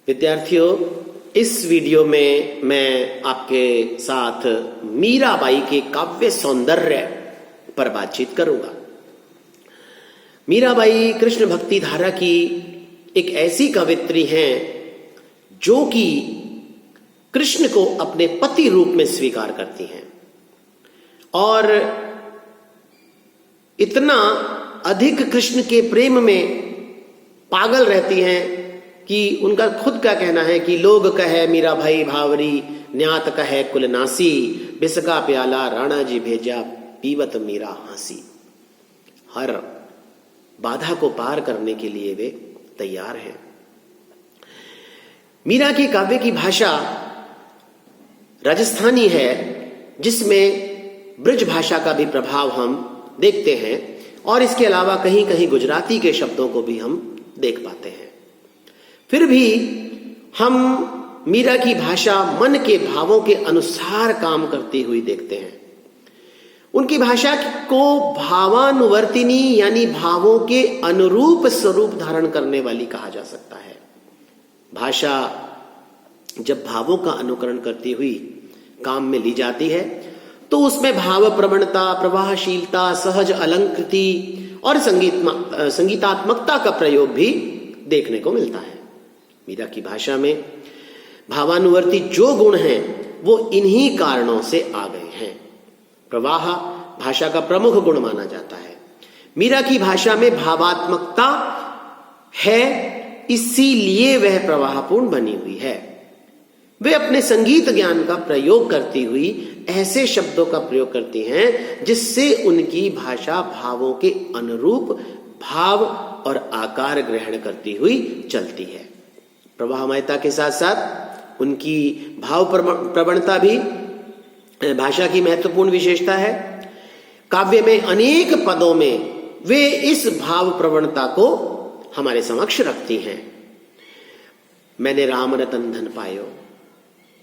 विद्यार्थियों, इस वीडियो में मैं आपके साथ मीराबाई के काव्य सौंदर्य पर बातचीत करूंगा। मीराबाई कृष्ण भक्ति धारा की एक ऐसी कवित्री हैं जो कि कृष्ण को अपने पति रूप में स्वीकार करती हैं और इतना अधिक कृष्ण के प्रेम में पागल रहती हैं कि उनका खुद का कहना है कि लोग कहे मीरा भाई भावरी, न्यात कहे कुलनासी, बिसका प्याला राणा जी भेजा, पीवत मीरा हंसी। हर बाधा को पार करने के लिए वे तैयार हैं। मीरा के काव्य की भाषा राजस्थानी है, जिसमें ब्रज भाषा का भी प्रभाव हम देखते हैं और इसके अलावा कहीं कहीं गुजराती के शब्दों को भी हम देख पाते हैं। फिर भी हम मीरा की भाषा मन के भावों के अनुसार काम करती हुई देखते हैं। उनकी भाषा को भावानुवर्तिनी यानी भावों के अनुरूप स्वरूप धारण करने वाली कहा जा सकता है। भाषा जब भावों का अनुकरण करती हुई काम में ली जाती है तो उसमें भाव प्रवणता, प्रवाहशीलता, सहज अलंकृति और संगीतात्मकता का प्रयोग भी देखने को मिलता है। मीरा की भाषा में भावानुवर्ती जो गुण हैं वो इन्हीं कारणों से आ गए हैं। प्रवाह भाषा का प्रमुख गुण माना जाता है। मीरा की भाषा में भावात्मकता है, इसीलिए वह प्रवाहपूर्ण बनी हुई है। वे अपने संगीत ज्ञान का प्रयोग करती हुई ऐसे शब्दों का प्रयोग करती हैं जिससे उनकी भाषा भावों के अनुरूप भाव और आकार ग्रहण करती हुई चलती है। प्रवाहमयता के साथ साथ उनकी भाव प्रवणता भी भाषा की महत्वपूर्ण विशेषता है। काव्य में अनेक पदों में वे इस भाव प्रवणता को हमारे समक्ष रखती हैं। मैंने राम रतन धन पायो,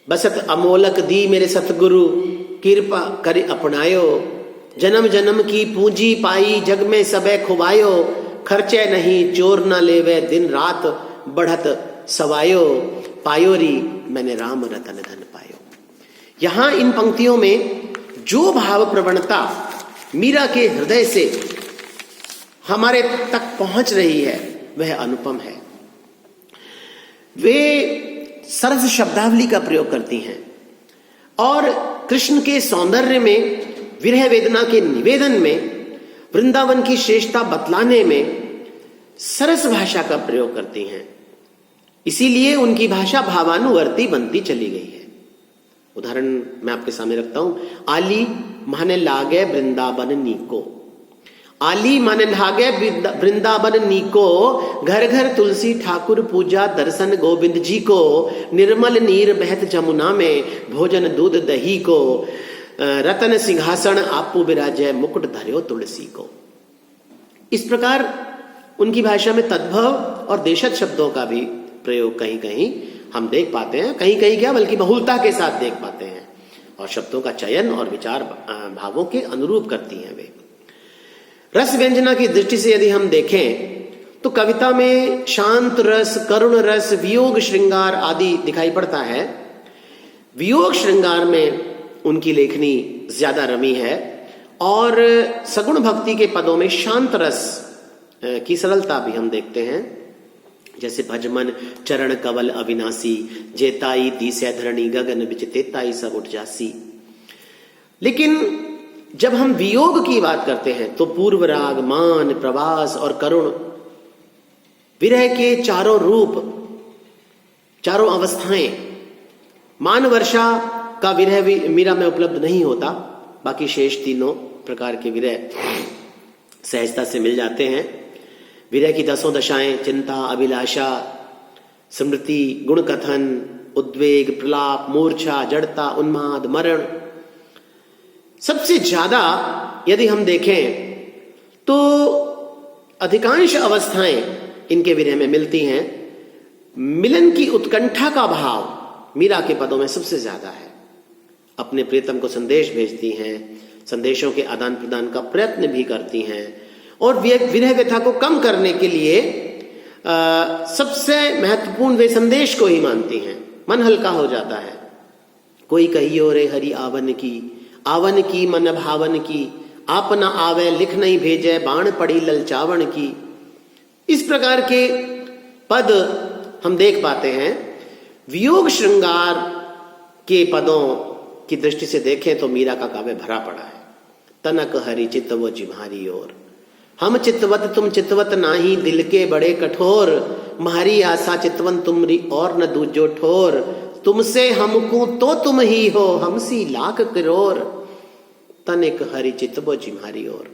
बसत अमोलक दी मेरे सतगुरु, कृपा कर अपनायो, जन्म जन्म की पूंजी पाई जग में सबे खुबायो, खर्चे नहीं चोर न लेवे दिन रात बढ़त सवायो, पायोरी मैंने राम रतन धन पायो। यहां इन पंक्तियों में जो भाव प्रवणता मीरा के हृदय से हमारे तक पहुंच रही है वह अनुपम है। वे सरस शब्दावली का प्रयोग करती हैं और कृष्ण के सौंदर्य में, विरह वेदना के निवेदन में, वृंदावन की श्रेष्ठता बतलाने में सरस भाषा का प्रयोग करती हैं। इसीलिए उनकी भाषा भावानुवर्ती बनती चली गई है। उदाहरण मैं आपके सामने रखता हूं। आली माने लागे वृंदावन नीको, आली माने लागे वृंदावन नीको, घर घर तुलसी ठाकुर पूजा दर्शन गोविंद जी को, निर्मल नीर बहत जमुना में, भोजन दूध दही को, रतन सिंहासन आपू विराजय, मुकुट धर्यो तुलसी को। इस प्रकार उनकी भाषा में तद्भव और देशज शब्दों का भी प्रयोग कहीं कहीं हम देख पाते हैं, कहीं कहीं क्या बल्कि बहुलता के साथ देख पाते हैं, और शब्दों का चयन और विचार भावों के अनुरूप करती हैं वे। रस व्यंजना की दृष्टि से यदि हम देखें तो कविता में शांत रस, करुण रस, वियोग श्रृंगार आदि दिखाई पड़ता है। वियोग श्रृंगार में उनकी लेखनी ज्यादा रमी है और सगुण भक्ति के पदों में शांत रस की सरलता भी हम देखते हैं। जैसे भजमन चरण कवल अविनाशी, जेताई दिसै धरणी गगन बिच तेताई सब उठ जासी। लेकिन जब हम वियोग की बात करते हैं तो पूर्व राग, मान, प्रवास और करुण, विरह के चारों रूप, चारों अवस्थाएं, मान वर्षा का विरह मीरा में उपलब्ध नहीं होता, बाकी शेष तीनों प्रकार के विरह सहजता से मिल जाते हैं। विरह की 10 दशाएं, चिंता, अभिलाषा, स्मृति, गुण कथन, उद्वेग, प्रलाप, मूर्छा, जड़ता, उन्माद, मरण। सबसे ज्यादा यदि हम देखें तो अधिकांश अवस्थाएं इनके विरह में मिलती हैं। मिलन की उत्कंठा का भाव मीरा के पदों में सबसे ज्यादा है। अपने प्रियतम को संदेश भेजती हैं, संदेशों के आदान प्रदान का प्रयत्न भी करती हैं और विरह व्यथा को कम करने के लिए सबसे महत्वपूर्ण वे संदेश को ही मानती हैं। मन हल्का हो जाता है। कोई कहियो रे हरि आवन की मन भावन की, आप न आवे लिख नहीं भेजे, बाण पड़ी ललचावन की। इस प्रकार के पद हम देख पाते हैं। वियोग श्रृंगार के पदों की दृष्टि से देखें तो मीरा का काव्य भरा पड़ा है। तनक हरि चित्त वो जिम्हारी ओर, हम चित्तवत तुम चित्तवत नाही, दिल के बड़े कठोर, म्हारी आशा चितवन तुमरी और न दूजो ठोर, तुमसे हमको तो तुम ही हो, हमसी लाख करोड़, तनिक हरि चितवो जिम्हारी ओर।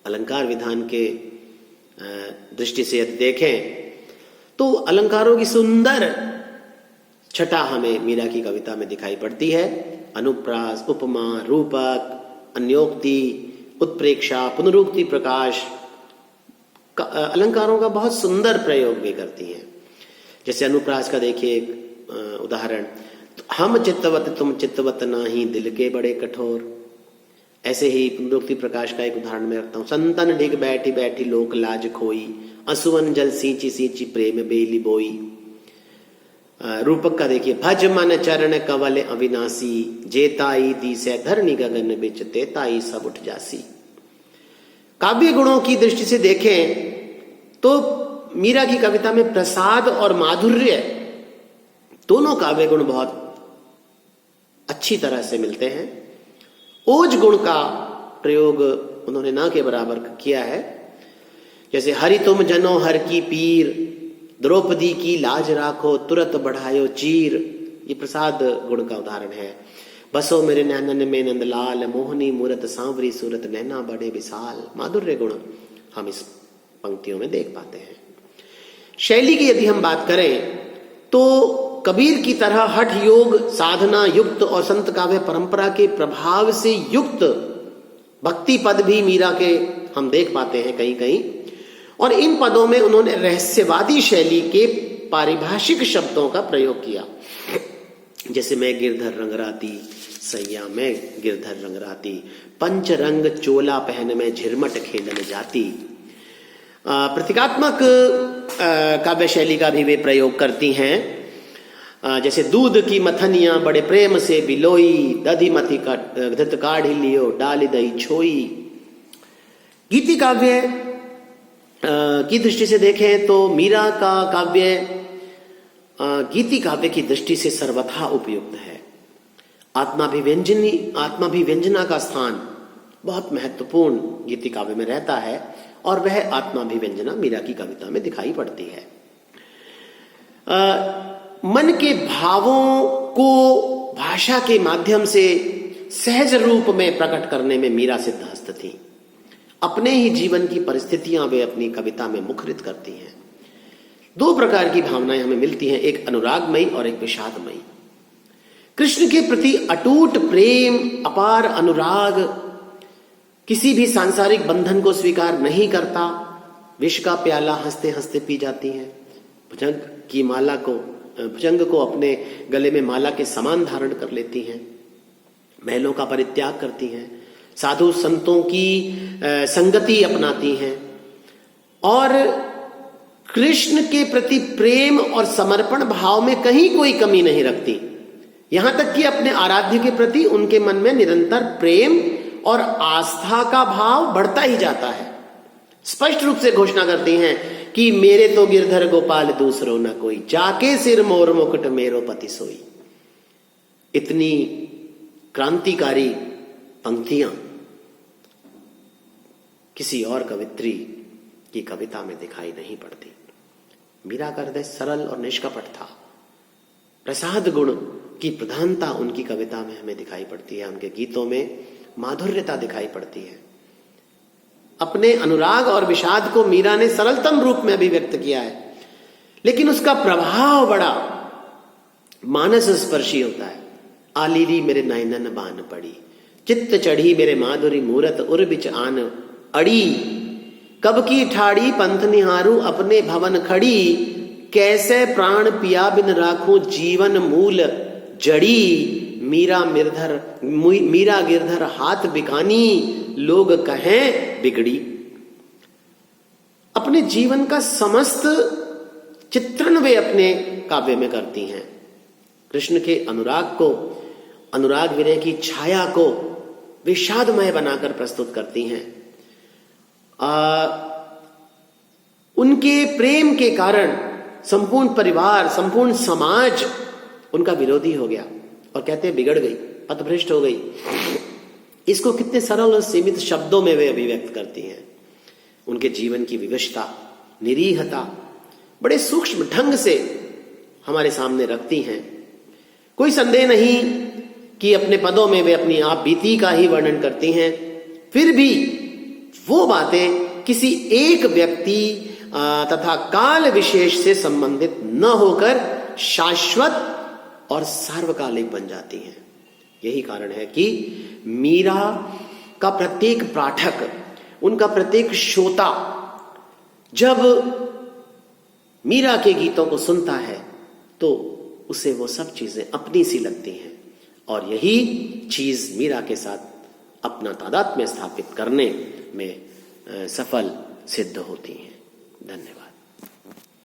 अलंकार विधान के दृष्टि से यदि देखें तो अलंकारों की सुंदर छटा हमें मीरा की कविता में दिखाई पड़ती है। अनुप्रास, उपमा, रूपक, अन्योक्ति, उत्प्रेक्षा, पुनरुक्ति, प्रकाश अलंकारों का बहुत सुंदर प्रयोग भी करती हैं। जैसे अनुप्रास का देखिए एक उदाहरण, हम चित्तवत तुम चित्तवत नाही, दिल के बड़े कठोर। ऐसे ही पुनरुक्ति प्रकाश का एक उदाहरण मैं रखता हूं। संतन ढिग बैठी बैठी लोक लाज खोई, असुवन जल सींची सींची प्रेम बेली बोई। रूपक का देखिए, भज मन चरण कवल अविनाशी, जेताई दी से धरनी गगन बिच, तेताई सब उठ जासी। काव्य गुणों की दृष्टि से देखें तो मीरा की कविता में प्रसाद और माधुर्य दोनों काव्य गुण बहुत अच्छी तरह से मिलते हैं। ओज गुण का प्रयोग उन्होंने ना के बराबर किया है। जैसे हरि तुम जनो हर की पीर, द्रौपदी की लाज राखो, तुरत बढ़ायो चीर। ये प्रसाद गुण का उदाहरण है। बसो मेरे नैनन में नंदलाल, मोहनी मूरत सांवरी सूरत, नैना बड़े विशाल। माधुर्य गुण हम इस पंक्तियों में देख पाते हैं। शैली की यदि हम बात करें तो कबीर की तरह हठ योग साधना युक्त और संत काव्य परंपरा के प्रभाव से युक्त भक्ति पद भी मीरा के हम देख पाते हैं कहीं कहीं। और इन पदों में उन्होंने रहस्यवादी शैली के पारिभाषिक शब्दों का प्रयोग किया। जैसे मैं गिरधर रंगराती सैया में गिरधर रंगराती, पंच रंग चोला पहन में झिरमट खेलन जाती। प्रतीकात्मक काव्य शैली का भी वे प्रयोग करती हैं। जैसे दूध की मथनियां बड़े प्रेम से बिलोई, दधी मथी घृत काढ़ी लियो, डाली दही छोई। गीति काव्य की दृष्टि से देखें तो मीरा का काव्य गीति काव्य की दृष्टि से सर्वथा उपयुक्त है। आत्माभिव्यंजना का स्थान बहुत महत्वपूर्ण गीति काव्य में रहता है और वह आत्माभिव्यंजना मीरा की कविता में दिखाई पड़ती है। मन के भावों को भाषा के माध्यम से सहज रूप में प्रकट करने में मीरा सिद्धहस्त थी। अपने ही जीवन की परिस्थितियां वे अपनी कविता में मुखरित करती हैं। दो प्रकार की भावनाएं हमें मिलती हैं, एक अनुरागमयी और एक विषादमयी। कृष्ण के प्रति अटूट प्रेम, अपार अनुराग किसी भी सांसारिक बंधन को स्वीकार नहीं करता। विष का प्याला हंसते हंसते पी जाती हैं। भुजंग को अपने गले में माला के समान धारण कर लेती हैं। महलों का परित्याग करती हैं। साधु संतों की संगति अपनाती हैं और कृष्ण के प्रति प्रेम और समर्पण भाव में कहीं कोई कमी नहीं रखती। यहां तक कि अपने आराध्य के प्रति उनके मन में निरंतर प्रेम और आस्था का भाव बढ़ता ही जाता है। स्पष्ट रूप से घोषणा करती हैं कि मेरे तो गिरधर गोपाल दूसरो न कोई, जाके सिर मोर मुकुट मेरो पति सोई। इतनी क्रांतिकारी पंक्तियां किसी और कवित्री की कविता में दिखाई नहीं पड़ती। मीरा का हृदय सरल और निष्कपट था। प्रसाद गुण की प्रधानता उनकी कविता में हमें दिखाई पड़ती है। उनके गीतों में माधुर्यता दिखाई पड़ती है। अपने अनुराग और विषाद को मीरा ने सरलतम रूप में अभिव्यक्त किया है, लेकिन उसका प्रभाव बड़ा मानस स्पर्शी होता है। आलीरी मेरे नैनन बान पड़ी, चित्त चढ़ी मेरे माधुरी मूरत उर बिच आन अड़ी। कब की ठाड़ी पंथ निहारू अपने भवन खड़ी, कैसे प्राण पिया बिन राखूं जीवन मूल जड़ी। मीरा गिरधर हाथ बिकानी, लोग कहें बिगड़ी। अपने जीवन का समस्त चित्रण वे अपने काव्य में करती हैं। कृष्ण के अनुराग को, अनुराग विरह की छाया को विषादमय बनाकर प्रस्तुत करती हैं। उनके प्रेम के कारण संपूर्ण परिवार, संपूर्ण समाज उनका विरोधी हो गया और कहते हैं बिगड़ गई, पथभ्रष्ट हो गई। इसको कितने सरल और सीमित शब्दों में वे अभिव्यक्त करती हैं। उनके जीवन की विवशता, निरीहता बड़े सूक्ष्म ढंग से हमारे सामने रखती हैं। कोई संदेह नहीं कि अपने पदों में वे अपनी आप बीती का ही वर्णन करती हैं, फिर भी वो बातें किसी एक व्यक्ति तथा काल विशेष से संबंधित न होकर शाश्वत और सार्वकालिक बन जाती हैं। यही कारण है कि मीरा का प्रत्येक पाठक, उनका प्रत्येक श्रोता जब मीरा के गीतों को सुनता है तो उसे वो सब चीजें अपनी सी लगती हैं, और यही चीज मीरा के साथ अपना तादात्म्य स्थापित करने में सफल सिद्ध होती हैं। धन्यवाद।